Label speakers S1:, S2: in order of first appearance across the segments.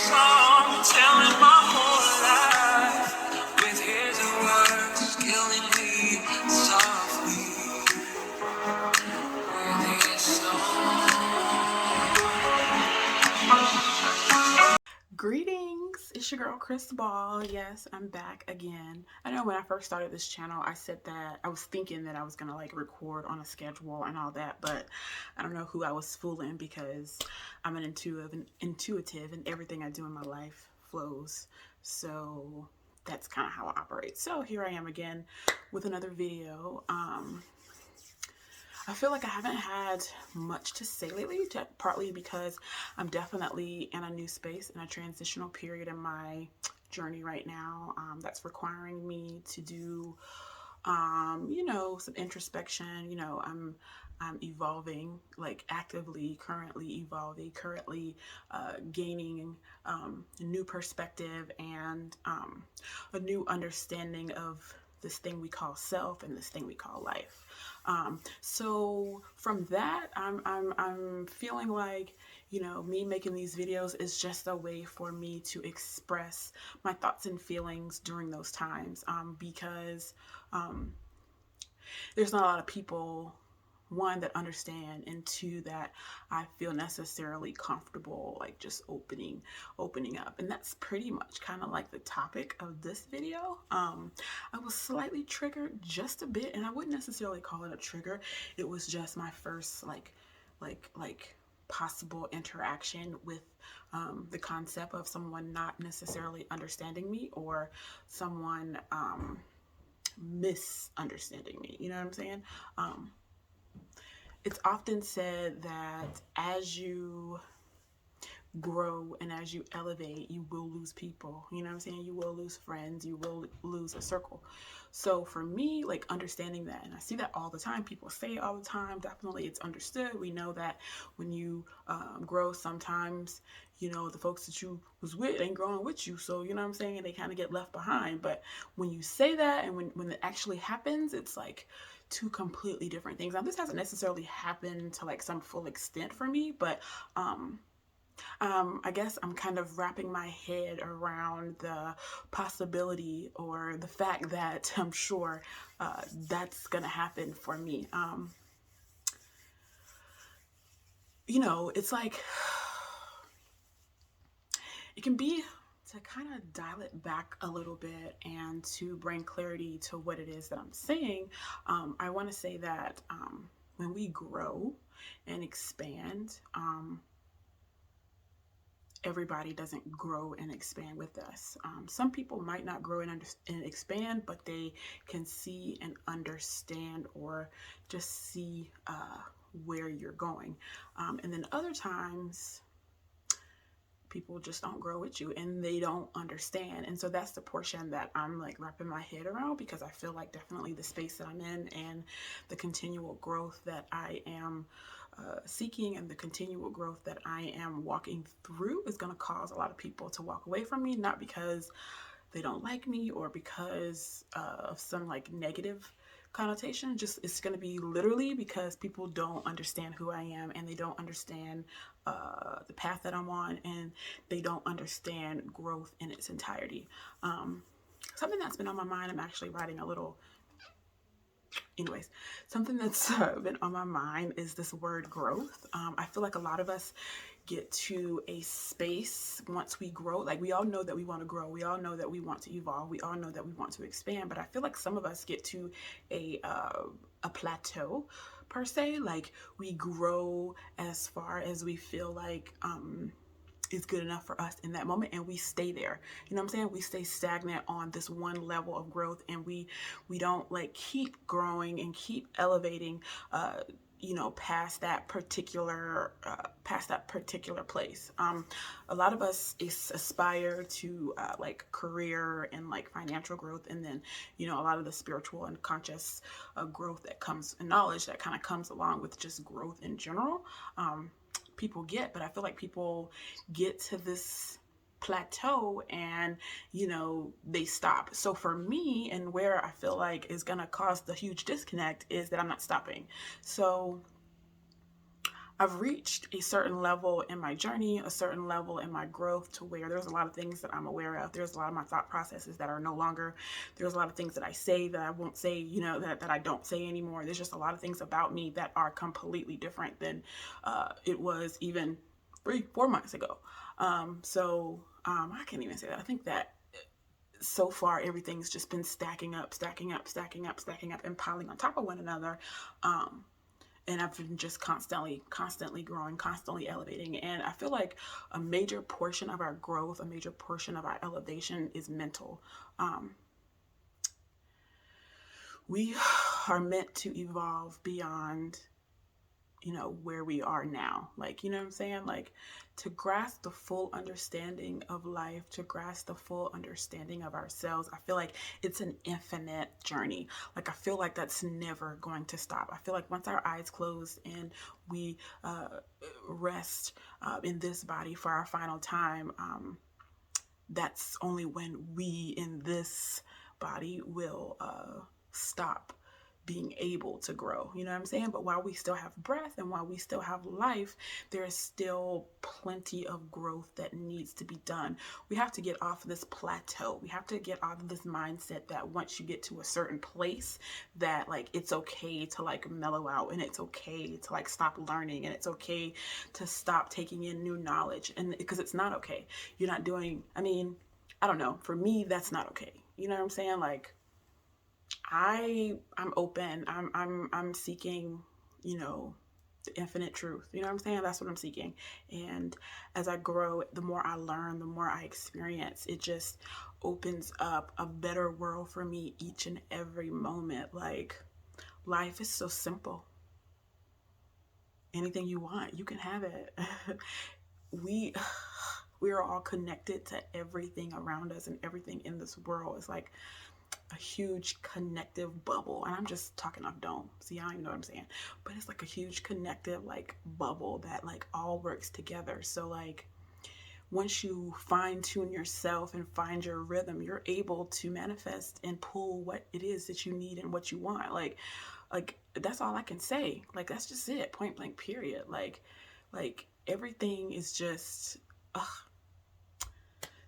S1: song, telling my whole life with his words, killing me softly with his song. Greetings, it's your girl Chris Ball. Yes, I'm back again. I know when I first started this channel, I said that I was thinking that I was gonna like record on a schedule and all that, but I don't know who I was fooling because I'm an intuitive and everything I do in my life flows. So that's kind of how I operate. So here I am again with another video. I feel like I haven't had much to say lately, partly because I'm definitely in a new space, in a transitional period in my journey right now. That's requiring me to do, some introspection. I'm evolving, like actively, currently evolving, currently gaining a new perspective and a new understanding of this thing we call self and this thing we call life. So from that, I'm feeling like, me making these videos is just a way for me to express my thoughts and feelings during those times, because there's not a lot of people, one, that understand, and two, that I feel necessarily comfortable like just opening up. And that's pretty much kind of like the topic of this video. I was slightly triggered just a bit, and I wouldn't necessarily call it a trigger. It was just my first like possible interaction with the concept of someone not necessarily understanding me, or someone misunderstanding me. You know what I'm saying? It's often said that as you grow and as you elevate, you will lose people. You know what I'm saying? You will lose friends, you will lose a circle. So for me, like understanding that, and I see that all the time, people say it all the time, definitely it's understood. We know that when you grow, sometimes, the folks that you was with ain't growing with you. So, you know what I'm saying? They kind of get left behind. But when you say that and when it actually happens, it's like two completely different things. Now, this hasn't necessarily happened to like some full extent for me, but I guess I'm kind of wrapping my head around the possibility or the fact that I'm sure that's gonna happen for me. It's like, it can be, to kind of dial it back a little bit and to bring clarity to what it is that I'm saying. I want to say that when we grow and expand, everybody doesn't grow and expand with us. Some people might not grow and expand, but they can see and understand, or just see where you're going. And then other times, people just don't grow with you and they don't understand. And so that's the portion that I'm like wrapping my head around, because I feel like definitely the space that I'm in and the continual growth that I am seeking and the continual growth that I am walking through is going to cause a lot of people to walk away from me, not because they don't like me or because of some like negative connotation. Just, it's going to be literally because people don't understand who I am, and they don't understand the path that I'm on, and they don't understand growth in its entirety. Something that's been on my mind, I'm actually writing a little, something that's been on my mind is this word growth. I feel like a lot of us get to a space once we grow, like we all know that we want to grow, we all know that we want to evolve, we all know that we want to expand, but I feel like some of us get to a plateau per se. Like we grow as far as we feel like is good enough for us in that moment, and we stay there. You know what I'm saying? We stay stagnant on this one level of growth, and we don't like keep growing and keep elevating past that particular place. A lot of us aspire to like career and like financial growth, and then a lot of the spiritual and conscious growth that comes, and knowledge that kind of comes along with just growth in general. People get, but I feel like people get to this plateau and they stop. So for me, and where I feel like is gonna cause the huge disconnect, is that I'm not stopping. So I've reached a certain level in my journey, a certain level in my growth to where there's a lot of things that I'm aware of. There's a lot of my thought processes that are no longer. There's a lot of things that I say that I won't say, that I don't say anymore. There's just a lot of things about me that are completely different than it was even 3-4 months ago. I can't even say that. I think that so far everything's just been stacking up, stacking up, stacking up, stacking up, and piling on top of one another. And I've been just constantly growing, constantly elevating. And I feel like a major portion of our growth, a major portion of our elevation is mental. We are meant to evolve beyond where we are now. Like, you know what I'm saying? Like, to grasp the full understanding of life, to grasp the full understanding of ourselves, I feel like it's an infinite journey. Like, I feel like that's never going to stop. I feel like once our eyes close and we rest in this body for our final time, that's only when we in this body will stop being able to grow. You know what I'm saying? But while we still have breath and while we still have life, there is still plenty of growth that needs to be done. We have to get off this plateau. We have to get out of this mindset that once you get to a certain place that like it's okay to like mellow out, and it's okay to like stop learning, and it's okay to stop taking in new knowledge. And because it's not okay. You're not doing, I don't know. For me, that's not okay. You know what I'm saying? Like, I'm open. I'm seeking, the infinite truth. You know what I'm saying? That's what I'm seeking. And as I grow, the more I learn, the more I experience, it just opens up a better world for me each and every moment. Like, life is so simple. Anything you want, you can have it. we we are all connected to everything around us, and everything in this world is like a huge connective bubble. And I'm just talking off dome. See, I don't even know what I'm saying. But it's like a huge connective like bubble that like all works together. So like once you fine tune yourself and find your rhythm, you're able to manifest and pull what it is that you need and what you want. Like that's all I can say. Like that's just it. Point blank period. Like everything is just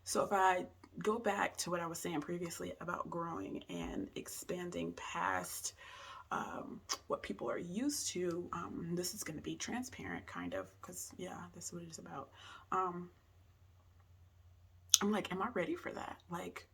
S1: So if I go back to what I was saying previously about growing and expanding past what people are used to, this is going to be transparent kind of, because yeah, that's what it is about. I'm like, am I ready for that? Like,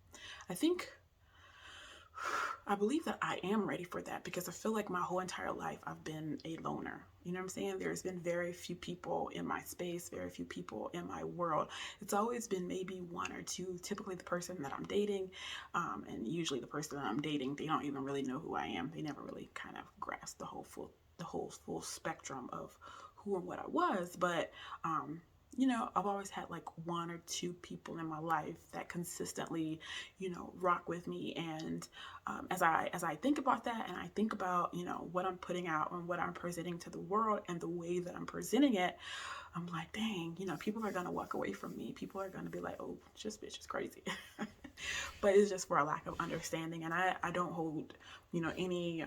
S1: I believe that I am ready for that, because I feel like my whole entire life I've been a loner. You know what I'm saying? There's been very few people in my space, very few people in my world. It's always been maybe one or two, typically the person that I'm dating. And usually the person that I'm dating, they don't even really know who I am. They never really kind of grasp the whole full spectrum of who and what I was. But I've always had like one or two people in my life that consistently, rock with me. And as I think about that, and I think about, what I'm putting out and what I'm presenting to the world and the way that I'm presenting it, I'm like, dang, people are going to walk away from me. People are going to be like, oh, this bitch is crazy. But it's just for a lack of understanding. And I don't hold, any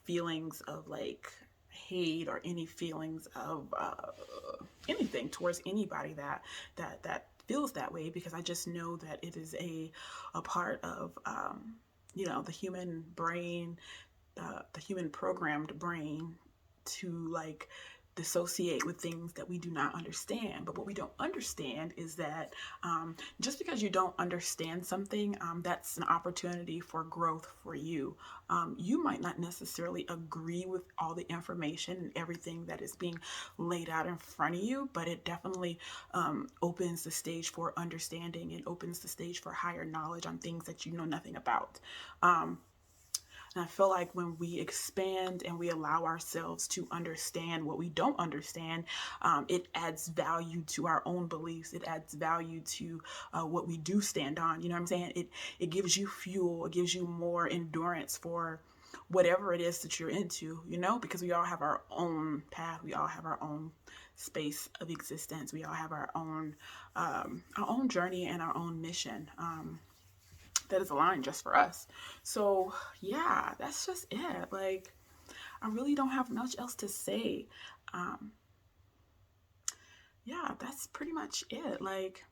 S1: feelings of like hate or any feelings of anything towards anybody that feels that way, because I just know that it is a part of the human brain, the human programmed brain to like dissociate with things that we do not understand. But what we don't understand is that just because you don't understand something, that's an opportunity for growth for you. You might not necessarily agree with all the information and everything that is being laid out in front of you, but it definitely opens the stage for understanding and opens the stage for higher knowledge on things that you know nothing about. And I feel like when we expand and we allow ourselves to understand what we don't understand, it adds value to our own beliefs. It adds value to what we do stand on. You know what I'm saying? It gives you fuel. It gives you more endurance for whatever it is that you're into, because we all have our own path. We all have our own space of existence. We all have our own journey and our own mission. That is aligned just for us. So yeah, that's just it. Like, I really don't have much else to say. Yeah, that's pretty much it. Like,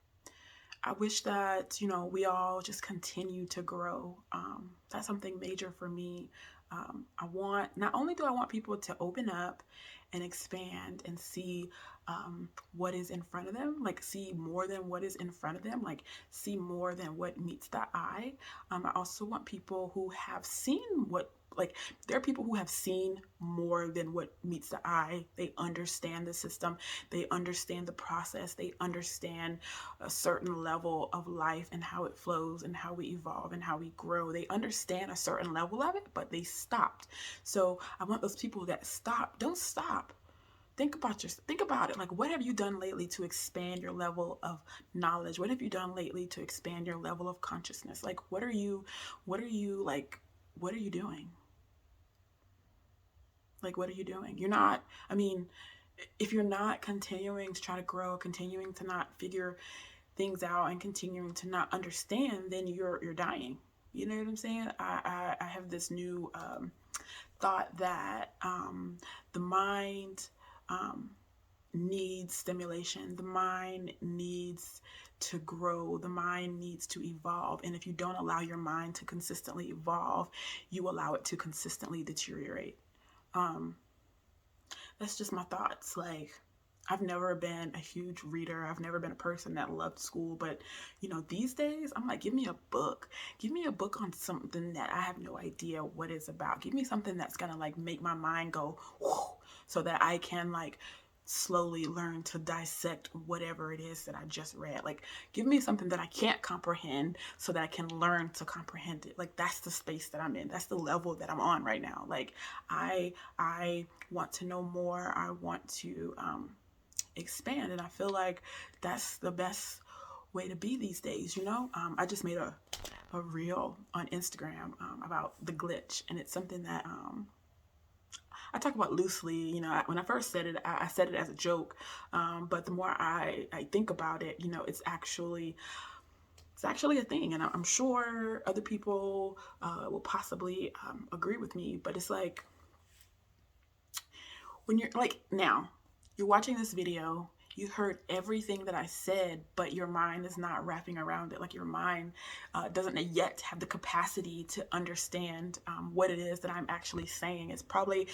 S1: I wish that, we all just continue to grow. That's something major for me. Not only do I want people to open up and expand and see what is in front of them, like see more than what is in front of them, like see more than what meets the eye. I also want people who have seen like there are people who have seen more than what meets the eye. They understand the system, they understand the process, they understand a certain level of life and how it flows and how we evolve and how we grow. They understand a certain level of it, but they stopped. So I want those people that stop, don't stop. Think about it. Like, what have you done lately to expand your level of knowledge? What have you done lately to expand your level of consciousness? Like, what are you doing? Like, what are you doing? You're not, I mean, if you're not continuing to try to grow, continuing to not figure things out and continuing to not understand, then you're dying. You know what I'm saying? I have this new thought that the mind needs stimulation. The mind needs to grow. The mind needs to evolve. And if you don't allow your mind to consistently evolve, you allow it to consistently deteriorate. That's just my thoughts. Like, I've never been a huge reader. I've never been a person that loved school. But, these days, I'm like, give me a book. Give me a book on something that I have no idea what it's about. Give me something that's going to, like, make my mind go, whoo, so that I can, like, slowly learn to dissect whatever it is that I just read. Like, give me something that I can't comprehend so that I can learn to comprehend it. Like, that's the space that I'm in. That's the level that I'm on right now. Like, I want to know more. I want to expand, and I feel like that's the best way to be these days. I just made a reel on Instagram about the glitch, and it's something that I talk about loosely. When I first said it, I said it as a joke, but the more I think about it, it's actually a thing, and I'm sure other people will possibly agree with me. But it's like, when you're like, now you're watching this video, you heard everything that I said, but your mind is not wrapping around it. Like, your mind doesn't yet have the capacity to understand what it is that I'm actually saying. It's probably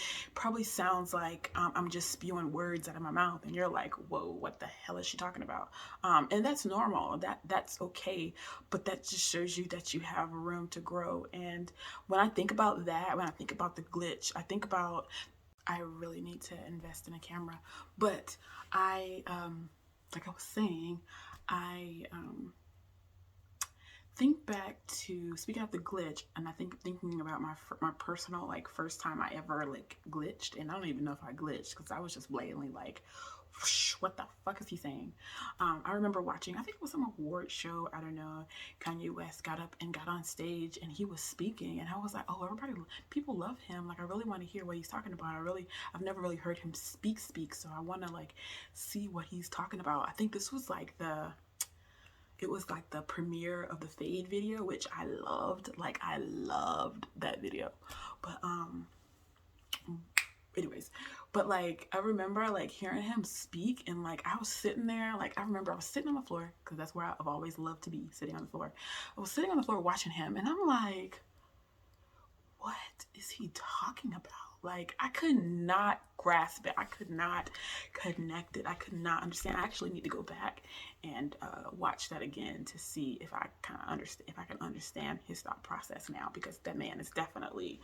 S1: sounds like I'm just spewing words out of my mouth, and you're like, whoa, what the hell is she talking about? And that's normal. That's okay. But that just shows you that you have room to grow. And when I think about that, when I think about the glitch, I think about, I really need to invest in a camera. But like I was saying, I think back to, speaking of the glitch, and I thinking about my personal, like, first time I ever, like, glitched. And I don't even know if I glitched, because I was just blatantly like, what the fuck is he saying? I remember watching, I think it was some award show, I don't know, Kanye West got up and got on stage, and he was speaking, and I was like, oh, people love him. Like, I really want to hear what he's talking about. I've never really heard him speak, so I want to, like, see what he's talking about. I think this was like it was like the premiere of the Fade video, which I loved. Like, I loved that video. But anyways, but like, I remember, like, hearing him speak, and like, I was sitting there, like, I remember I was sitting on the floor, because that's where I've always loved to be, sitting on the floor. I was sitting on the floor watching him, and I'm like, what is he talking about? Like, I could not grasp it. I could not connect it. I could not understand. I actually need to go back and watch that again to see if I kind of understand, if I can understand his thought process now, because that man is definitely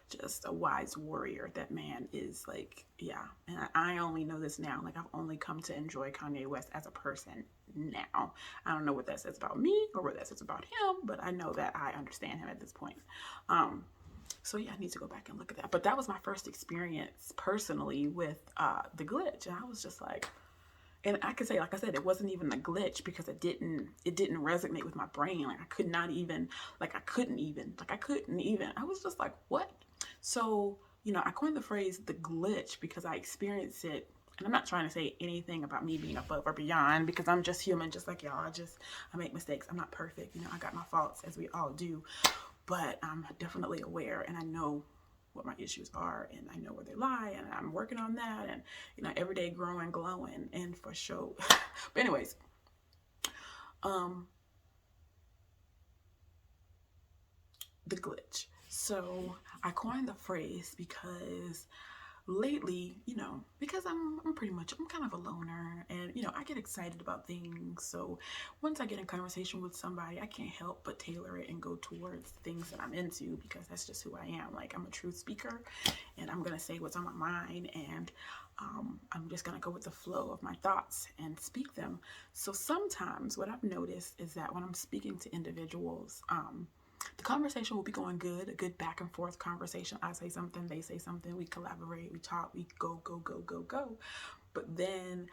S1: just a wise warrior. That man is, like, yeah. And I only know this now. Like, I've only come to enjoy Kanye West as a person now. I don't know what that says about me or what that says about him, but I know that I understand him at this point. So yeah, I need to go back and look at that. But that was my first experience personally with the glitch, and I was just like, and I could say, like I said, it wasn't even a glitch, because it didn't resonate with my brain. Like, I couldn't even. I was just like, what? So, I coined the phrase the glitch because I experienced it. And I'm not trying to say anything about me being above or beyond, because I'm just human, just like y'all. I make mistakes. I'm not perfect. I got my faults, as we all do. But I'm definitely aware, and I know what my issues are, and I know where they lie, and I'm working on that, and every day growing, glowing, and for sure. But anyways, the glitch. So I coined the phrase because lately, because I'm kind of a loner, and I get excited about things. So once I get in conversation with somebody, I can't help but tailor it and go towards things that I'm into, because that's just who I am. Like, I'm a truth speaker, and I'm gonna say what's on my mind, and I'm just gonna go with the flow of my thoughts and speak them. So sometimes what I've noticed is that when I'm speaking to individuals, the conversation will be going good, a good back and forth conversation. I say something, they say something, we collaborate, we talk, we go, go, go, go, go. But then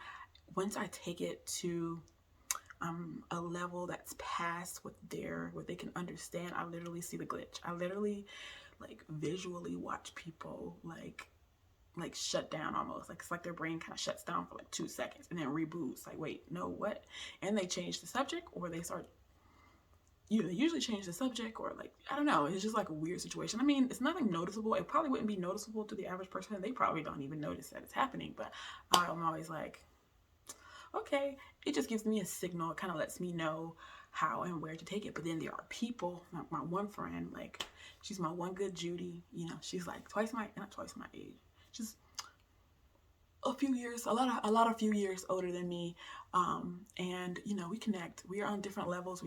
S1: once I take it to a level that's past what they can understand, I literally see the glitch. I literally like visually watch people like shut down almost. Like, it's like their brain kind of shuts down for like 2 seconds and then reboots. Like, wait, no, what? And they change the subject, or they start they usually change the subject, or like, I don't know, it's just like a weird situation. I mean, it's nothing noticeable. It probably wouldn't be noticeable to the average person. They probably don't even notice that it's happening, but I'm always like, okay, it just gives me a signal. It kind of lets me know how and where to take it. But then there are people, like my one friend, like, she's my one good Judy, she's like not twice my age. She's a few years, a lot of few years older than me. And we connect. We are on different levels.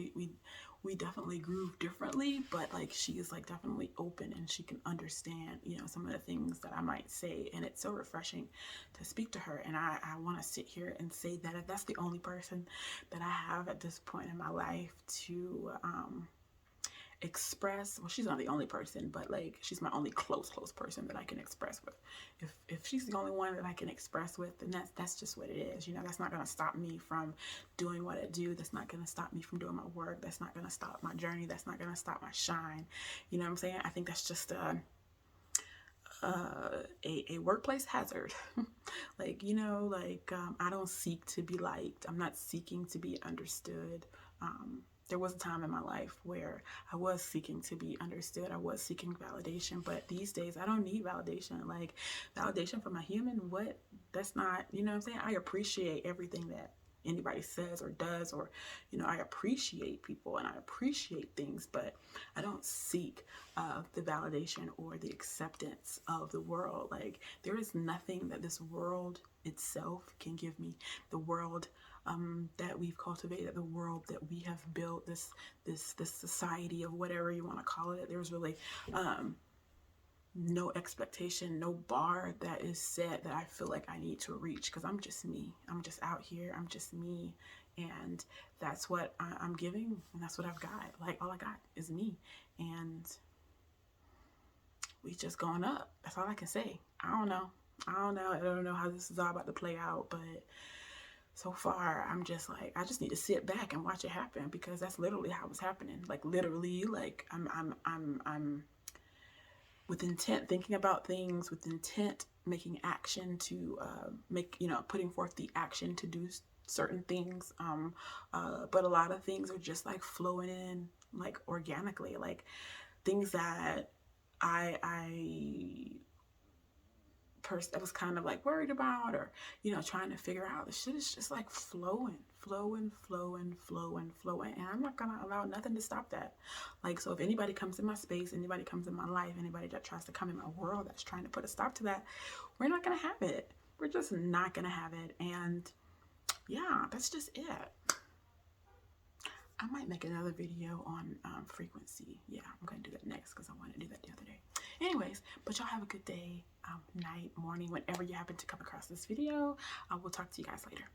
S1: We definitely groove differently, but like, she is like definitely open, and she can understand, some of the things that I might say. And it's so refreshing to speak to her. And I want to sit here and say that if that's the only person that I have at this point in my life to express, well, she's not the only person, but like, she's my only close person that I can express with. If she's the only one that I can express with, then that's just what it is. That's not going to stop me from doing what I do. That's not going to stop me from doing my work. That's not going to stop my journey. That's not going to stop my shine. You know what I'm saying? I think that's just a workplace hazard. Like, I don't seek to be liked. I'm not seeking to be understood. There was a time in my life where I was seeking to be understood. I was seeking validation, but these days I don't need validation. Like, validation from a human, what? That's not, you know what I'm saying? I appreciate everything that anybody says or does, or I appreciate people and I appreciate things, but I don't seek the validation or the acceptance of the world. Like, there is nothing that this world itself can give me. The world that we've cultivated, the world that we have built, this society of whatever you want to call it, there's really no expectation, no bar that is set that I feel like I need to reach, because I'm just me. I'm just out here. I'm just me. And that's what I'm giving, and that's what I've got. Like, all I got is me. And we just going up. That's all I can say. I don't know. I don't know how this is all about to play out, but so far, I'm just like, I just need to sit back and watch it happen, because that's literally how it's happening. Like, literally, like, I'm with intent thinking about things, with intent making action to putting forth the action to do certain things. But a lot of things are just like flowing in like organically, like things that I was kind of like worried about, or trying to figure out. The shit is just like flowing, and I'm not gonna allow nothing to stop that. Like, so if anybody comes in my space, anybody comes in my life, anybody that tries to come in my world that's trying to put a stop to that, we're not gonna have it. We're just not gonna have it. And yeah, that's just it. I might make another video on frequency. Yeah, I'm gonna do that next, because I wanted to do that the other day. Anyways, but y'all have a good day, night, morning, whenever you happen to come across this video. I will talk to you guys later.